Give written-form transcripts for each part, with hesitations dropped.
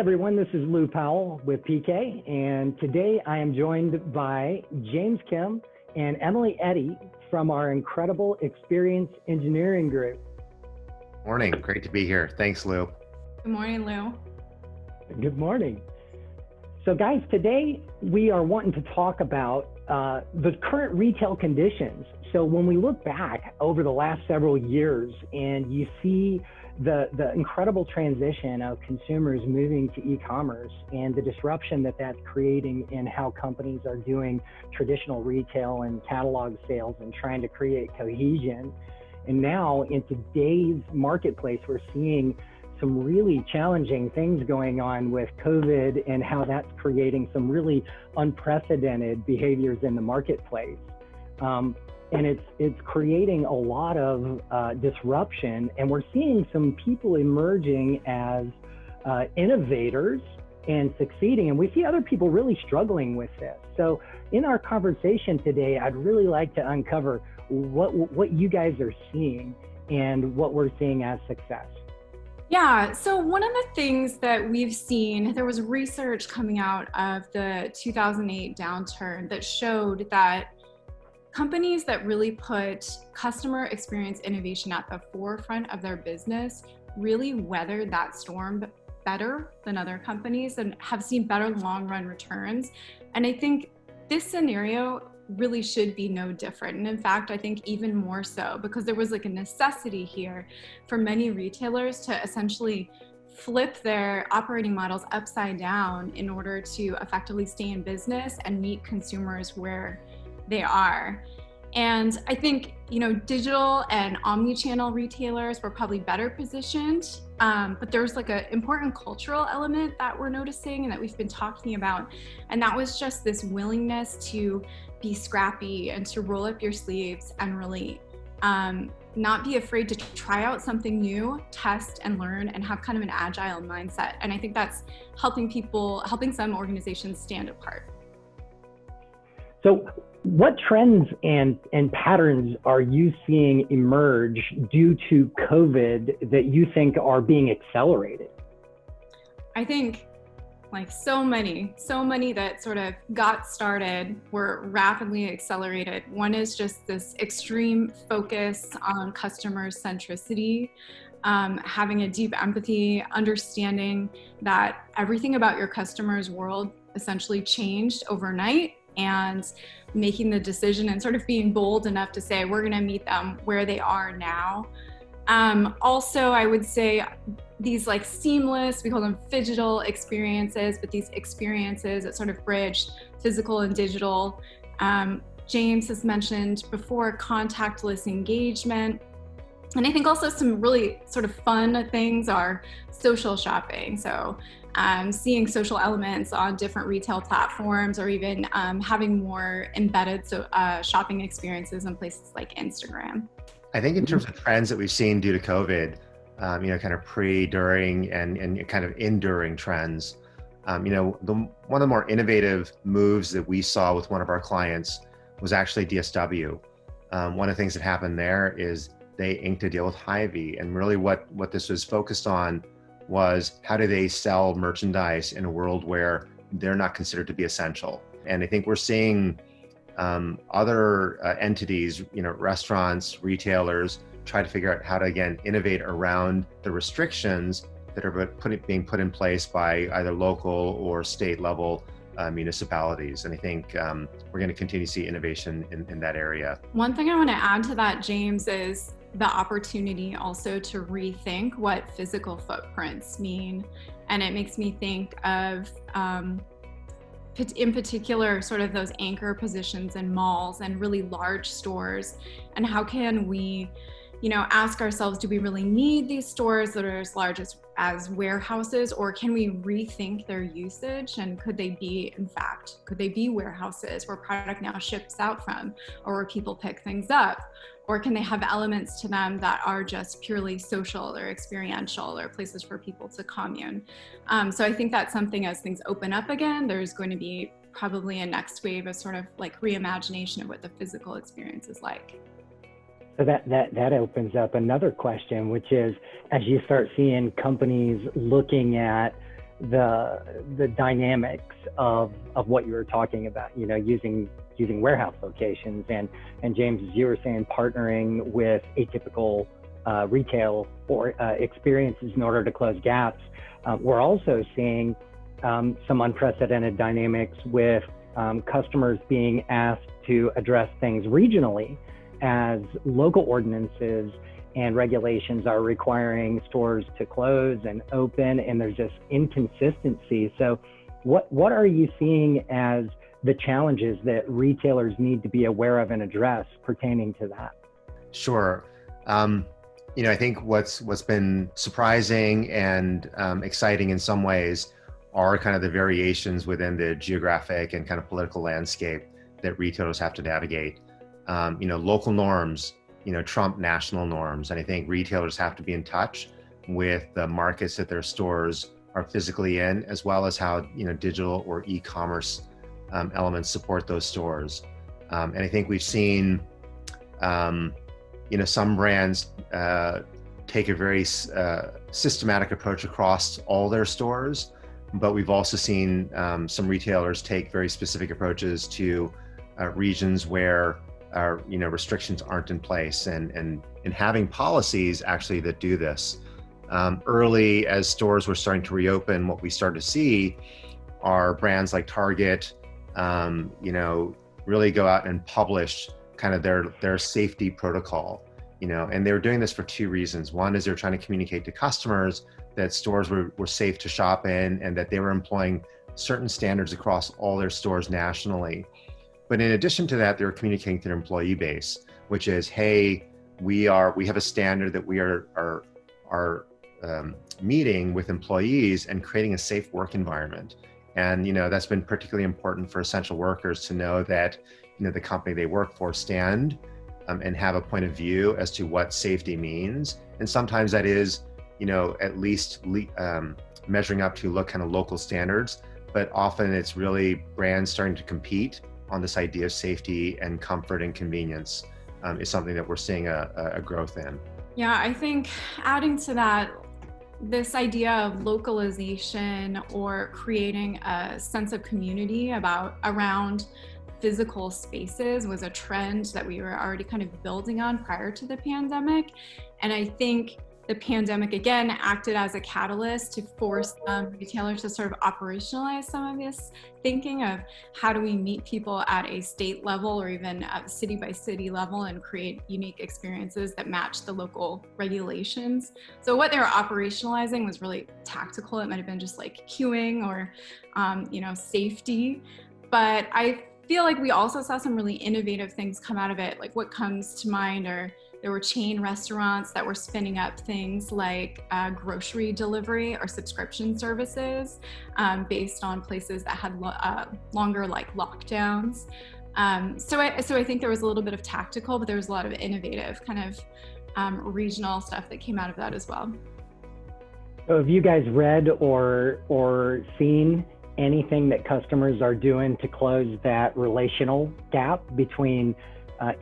everyone, this is Lou Powell with PK, and today I am joined by James Kim and Emily Eddy from our incredible Experience Engineering Group. Morning, great to be here. Thanks, Lou. Good morning, Lou. Good morning. So guys, today we are wanting to talk about the current retail conditions. So when we look back over the last several years and you see the incredible transition of consumers moving to e-commerce and the disruption that that's creating in how companies are doing traditional retail and catalog sales and trying to create cohesion. And now in today's marketplace, we're seeing some really challenging things going on with COVID and how that's creating some really unprecedented behaviors in the marketplace. And it's creating a lot of disruption, and we're seeing some people emerging as innovators and succeeding, and we see other people really struggling with this. So in our conversation today, I'd really like to uncover what you guys are seeing and what we're seeing as success. Yeah, so one of the things that we've seen, there was research coming out of the 2008 downturn that showed that companies that really put customer experience innovation at the forefront of their business really weathered that storm better than other companies and have seen better long-run returns. And I think this scenario really should be no different. And in fact, I think even more so, because there was like a necessity here for many retailers to essentially flip their operating models upside down in order to effectively stay in business and meet consumers where they are. And I think, digital and omni-channel retailers were probably better positioned, but there's like an important cultural element that we're noticing and that we've been talking about. And that was just this willingness to be scrappy and to roll up your sleeves and really not be afraid to try out something new, test and learn, and have kind of an agile mindset. And I think that's helping some organizations stand apart. So what trends and patterns are you seeing emerge due to COVID that you think are being accelerated? I think like so many that sort of got started were rapidly accelerated. One is just this extreme focus on customer centricity, having a deep empathy, understanding that everything about your customer's world essentially changed overnight, and making the decision and sort of being bold enough to say, we're going to meet them where they are now. Also, I would say these like seamless, we call them phygital experiences, but these experiences that sort of bridge physical and digital. James has mentioned before contactless engagement. And I think also some really sort of fun things are social shopping. So seeing social elements on different retail platforms, or even having more embedded shopping experiences in places like Instagram. I think in terms of trends that we've seen due to COVID, kind of pre, during, and kind of enduring trends, one of the more innovative moves that we saw with one of our clients was actually DSW. One of the things that happened there is they inked a deal with Hy-Vee, and really what this was focused on was how do they sell merchandise in a world where they're not considered to be essential. And I think we're seeing other entities, restaurants, retailers, try to figure out how to, again, innovate around the restrictions that are being put in place by either local or state level municipalities. And I think we're going to continue to see innovation in that area. One thing I want to add to that, James, is the opportunity also to rethink what physical footprints mean. And it makes me think of, in particular, sort of those anchor positions in malls and really large stores. And how can we, ask ourselves, do we really need these stores that are as large as warehouses, or can we rethink their usage? And could they be warehouses where product now ships out from, or where people pick things up? Or can they have elements to them that are just purely social or experiential, or places for people to commune? So I think that's something, as things open up again, there's going to be probably a next wave of sort of like reimagination of what the physical experience is like. So that opens up another question, which is, as you start seeing companies looking at the dynamics of what you were talking about, using warehouse locations, and James, as you were saying, partnering with atypical retail or experiences in order to close gaps. We're also seeing some unprecedented dynamics with customers being asked to address things regionally, as local ordinances and regulations are requiring stores to close and open, and there's just inconsistency. So what are you seeing as the challenges that retailers need to be aware of and address pertaining to that? Sure. I think what's been surprising and exciting in some ways are kind of the variations within the geographic and kind of political landscape that retailers have to navigate. Local norms, trump national norms. And I think retailers have to be in touch with the markets that their stores are physically in, as well as how, digital or e-commerce elements support those stores. And I think we've seen, some brands take a very systematic approach across all their stores, but we've also seen some retailers take very specific approaches to regions where restrictions aren't in place, and having policies actually that do this. Early, as stores were starting to reopen, what we started to see are brands like Target, really go out and publish kind of their safety protocol, and they were doing this for two reasons. One is they're trying to communicate to customers that stores were safe to shop in, and that they were employing certain standards across all their stores nationally. But in addition to that, they're communicating to their employee base, which is, hey, we have a standard that we are meeting with employees and creating a safe work environment. And that's been particularly important for essential workers to know that the company they work for stand and have a point of view as to what safety means. And sometimes that is at least measuring up to kind of local standards, but often it's really brands starting to compete on this idea of safety and comfort and convenience is something that we're seeing a growth in. Yeah, I think adding to that, this idea of localization or creating a sense of community around physical spaces was a trend that we were already kind of building on prior to the pandemic. And I think the pandemic, again, acted as a catalyst to force retailers to sort of operationalize some of this thinking of how do we meet people at a state level or even at the city by city level and create unique experiences that match the local regulations. So what they were operationalizing was really tactical. It might have been just like queuing or, safety. But I feel like we also saw some really innovative things come out of it. Like what comes to mind are there were chain restaurants that were spinning up things like grocery delivery or subscription services based on places that had longer lockdowns. So I think there was a little bit of tactical, but there was a lot of innovative kind of regional stuff that came out of that as well. So have you guys read or seen anything that customers are doing to close that relational gap between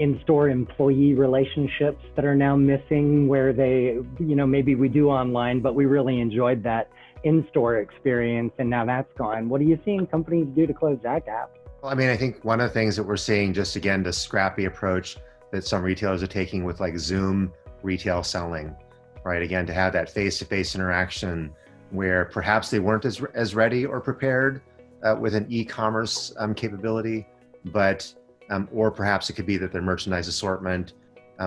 in-store employee relationships that are now missing, where they, maybe we do online, but we really enjoyed that in-store experience and now that's gone? What are you seeing companies do to close that gap? Well, I think one of the things that we're seeing, just again, the scrappy approach that some retailers are taking with like Zoom retail selling, right? Again, to have that face-to-face interaction where perhaps they weren't as ready or prepared with an e-commerce capability, but or perhaps it could be that their merchandise assortment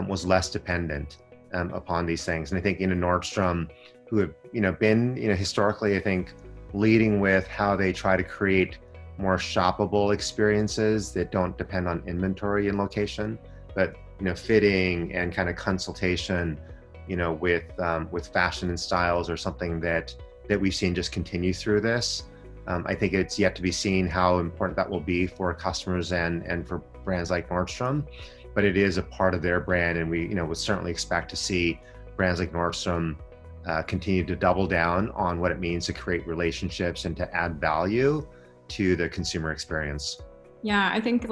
was less dependent upon these things. And I think Nordstrom, who have been historically, I think, leading with how they try to create more shoppable experiences that don't depend on inventory and location, but fitting and kind of consultation, with fashion and styles, or something that we've seen just continue through this. I think it's yet to be seen how important that will be for customers and for brands like Nordstrom, but it is a part of their brand, and we would certainly expect to see brands like Nordstrom continue to double down on what it means to create relationships and to add value to the consumer experience. Yeah, I think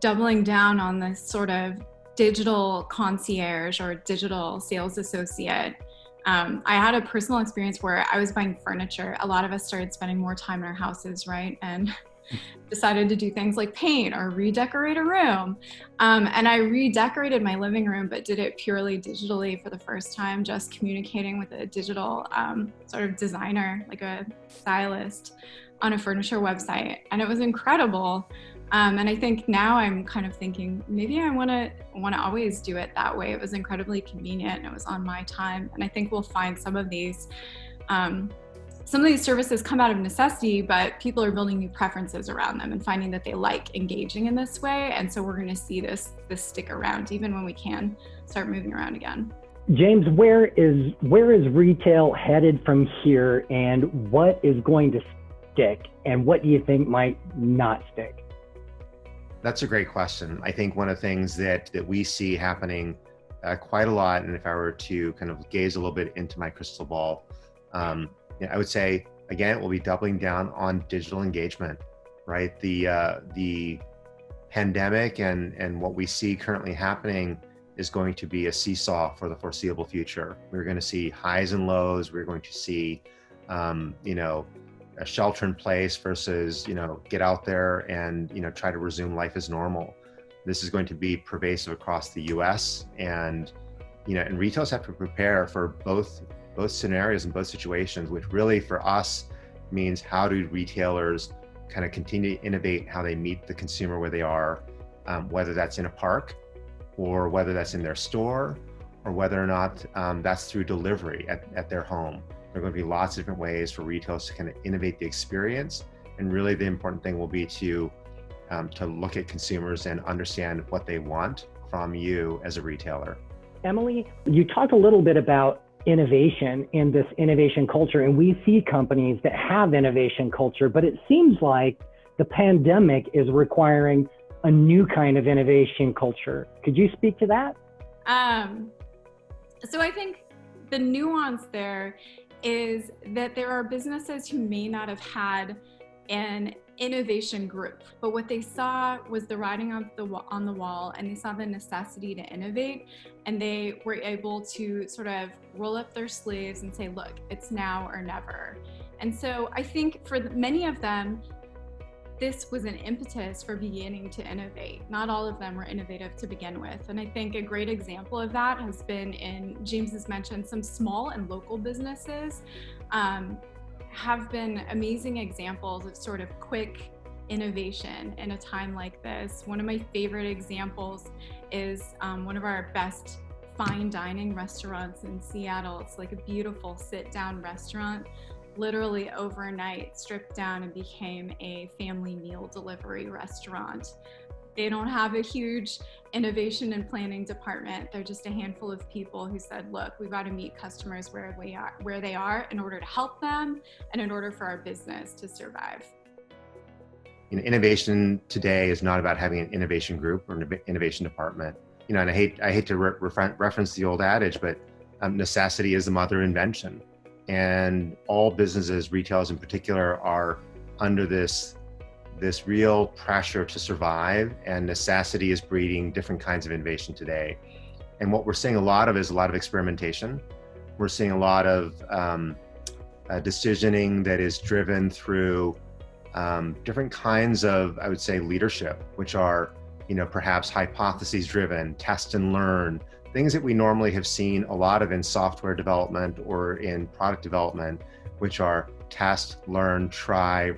doubling down on this sort of digital concierge or digital sales associate I had a personal experience where I was buying furniture. A lot of us started spending more time in our houses, right? And decided to do things like paint or redecorate a room. And I redecorated my living room, but did it purely digitally for the first time, just communicating with a digital sort of designer, like a stylist on a furniture website. And it was incredible. And I think now I'm kind of thinking, maybe I want to always do it that way. It was incredibly convenient and it was on my time. And I think we'll find some of these services come out of necessity, but people are building new preferences around them and finding that they like engaging in this way. And so we're going to see this stick around even when we can start moving around again. James, where is retail headed from here, and what is going to stick, and what do you think might not stick? That's a great question. I think one of the things that we see happening quite a lot, and if I were to kind of gaze a little bit into my crystal ball, I would say, again, we'll be doubling down on digital engagement, right? The pandemic and what we see currently happening is going to be a seesaw for the foreseeable future. We're going to see highs and lows. We're going to see, a shelter in place versus, get out there and, try to resume life as normal. This is going to be pervasive across the US, and retailers have to prepare for both scenarios and both situations, which really for us means how do retailers kind of continue to innovate how they meet the consumer where they are, whether that's in a park or whether that's in their store or whether or not that's through delivery at their home. There are going to be lots of different ways for retailers to kind of innovate the experience. And really the important thing will be to look at consumers and understand what they want from you as a retailer. Emily, you talked a little bit about innovation in this innovation culture, and we see companies that have innovation culture, but it seems like the pandemic is requiring a new kind of innovation culture. Could you speak to that? So I think the nuance there is that there are businesses who may not have had an innovation group, but what they saw was the writing on the wall, and they saw the necessity to innovate, and they were able to sort of roll up their sleeves and say, look, it's now or never. And so I think for many of them, this was an impetus for beginning to innovate. Not all of them were innovative to begin with. And I think a great example of that has been James has mentioned, some small and local businesses have been amazing examples of sort of quick innovation in a time like this. One of my favorite examples is one of our best fine dining restaurants in Seattle. It's like a beautiful sit-down restaurant, literally overnight stripped down and became a family meal delivery restaurant. They don't have a huge innovation and planning department. They're just a handful of people who said, look, we've got to meet customers where they are in order to help them and in order for our business to survive. Innovation today is not about having an innovation group or an innovation department. And I hate to reference the old adage, but necessity is the mother of invention. And all businesses, retailers in particular, are under this real pressure to survive, and necessity is breeding different kinds of innovation today. And what we're seeing a lot of is a lot of experimentation. We're seeing a lot of decisioning that is driven through different kinds of, I would say, leadership, which are, perhaps hypotheses driven, test and learn, things that we normally have seen a lot of in software development or in product development, which are test, learn, try,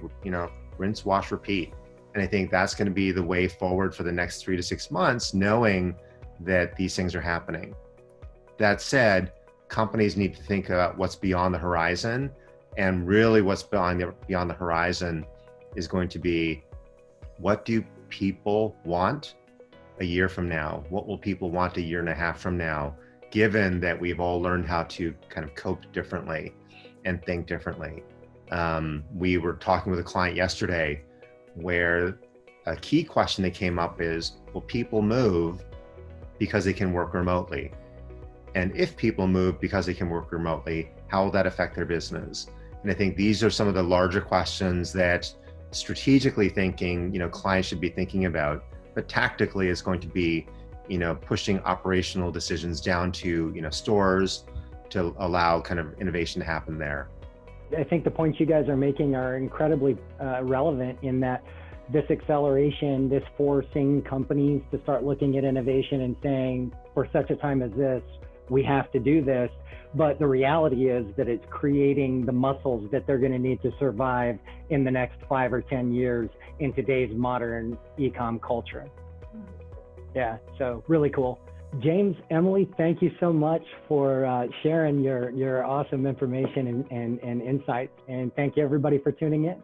rinse, wash, repeat. And I think that's going to be the way forward for the next 3 to 6 months, knowing that these things are happening. That said, companies need to think about what's beyond the horizon, and really what's beyond the horizon is going to be, what do people want a year from now? What will people want a year and a half from now, given that we've all learned how to kind of cope differently and think differently? We were talking with a client yesterday where a key question that came up is, will people move because they can work remotely? And if people move because they can work remotely, how will that affect their business? And I think these are some of the larger questions that strategically thinking, clients should be thinking about. But tactically, it's going to be, pushing operational decisions down to, stores, to allow kind of innovation to happen there. I think the points you guys are making are incredibly relevant in that this acceleration, this forcing companies to start looking at innovation and saying, for such a time as this, we have to do this. But the reality is that it's creating the muscles that they're going to need to survive in the next 5 or 10 years in today's modern e-com culture. Yeah, so really cool. James, Emily, thank you so much for sharing your awesome information and insights. And thank you everybody for tuning in.